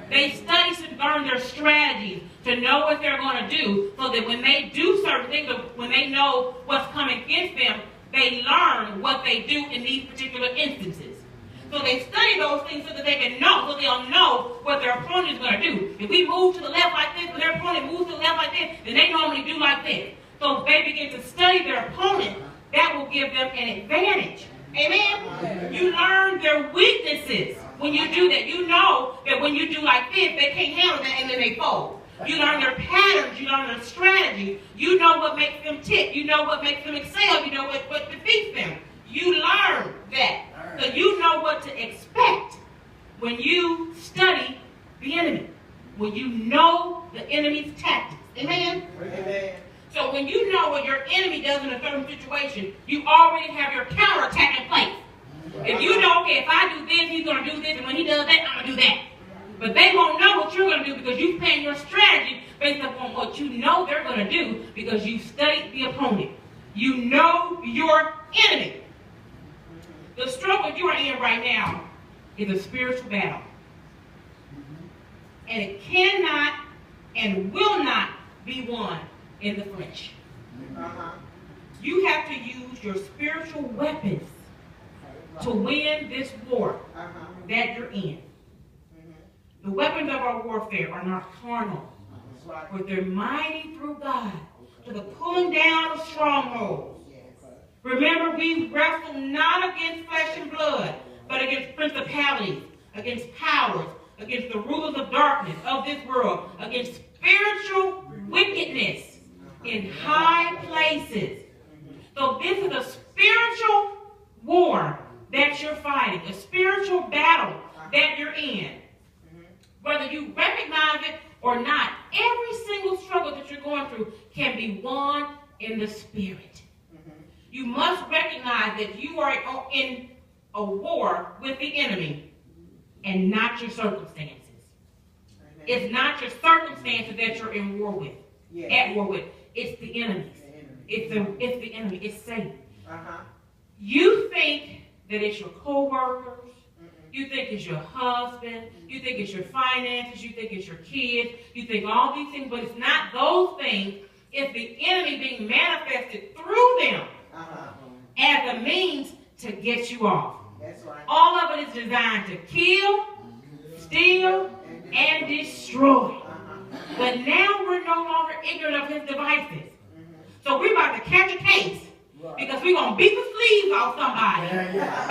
They study to learn their strategies, to know what they're going to do, so that when they do certain things, when they know what's coming against them, they learn what they do in these particular instances. So they study those things so that they can know, so they'll know what their opponent is going to do. If we move to the left like this, when their opponent moves to the left like this, then they normally do like this. So if they begin to study their opponent, that will give them an advantage. Amen? You learn their weaknesses when you do that. You know that when you do like this, they can't handle that and then they fold. You learn their patterns. You learn their strategy. You know what makes them tick. You know what makes them excel. You know what defeats them. You learn that. So you know what to expect when you study the enemy. When you know the enemy's tactics. Amen? Amen. So when you know what your enemy does in a certain situation, you already have your counterattack in place. If you know, okay, if I do this, he's going to do this, and when he does that, I'm going to do that. But they won't know what you're going to do because you plan your strategy based upon what you know they're going to do because you studied the opponent. You know your enemy. The struggle you are in right now is a spiritual battle. And it cannot and will not be won in the flesh. You have to use your spiritual weapons to win this war that you're in. The weapons of our warfare are not carnal, but they're mighty through God to the pulling down of strongholds. Remember, we wrestle not against flesh and blood, but against principalities, against powers, against the rulers of darkness of this world, against spiritual wickedness in high places. So this is a spiritual war that you're fighting, a spiritual battle that you're in. Whether you recognize it or not, every single struggle that you're going through can be won in the spirit. You must recognize that you are in a war with the enemy and not your circumstances. It's not your circumstances that you're in war with, at war with. It's the enemies. It's the enemy. It's Satan. You think that it's your co-workers. You think it's your husband. You think it's your finances. You think it's your kids. You think all these things, but it's not those things. It's the enemy being manifested through them as a means to get you off. That's right. All of it is designed to kill, steal, and destroy. But now we're no longer ignorant of his devices. So we're about to catch a case because we're going to beat the sleeves off somebody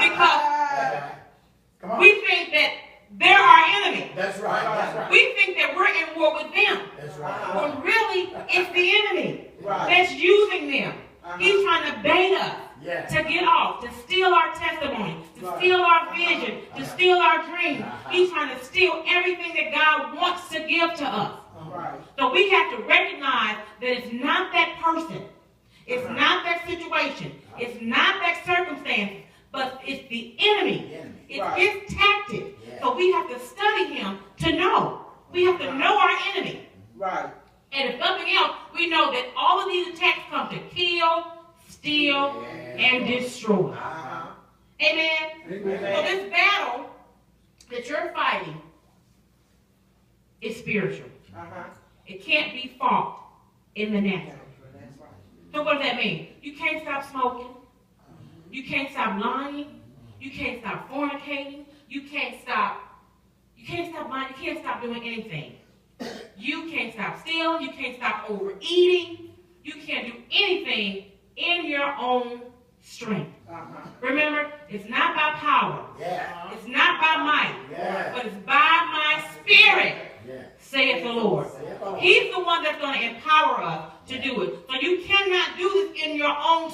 because we think that they're our enemy. That's right. That's right. We think that we're in war with them. That's right. When really, it's the enemy that's using them. He's trying to bait us to get off, to steal our testimony, to steal our vision, to steal our dreams. He's trying to steal everything that God wants to give to us. So we have to recognize that it's not that person. It's not that situation. It's not that circumstance. But it's the enemy. It's his tactic. So we have to study him to know. We have to know our enemy. Right. And if nothing else, we know that all of these attacks come to kill, steal, and destroy. Amen? Amen. So this battle that you're fighting is spiritual. It can't be fought in the natural. So what does that mean? You can't stop smoking. You can't stop lying. You can't stop fornicating. You can't stop lying. You can't stop doing anything. You can't stop stealing. You can't stop overeating. You can't do anything in your own strength. Remember, it's not by power. It's not by might. But it's by my spirit, saith the Lord. He's the one that's going to empower us to do it. So you cannot do this in your own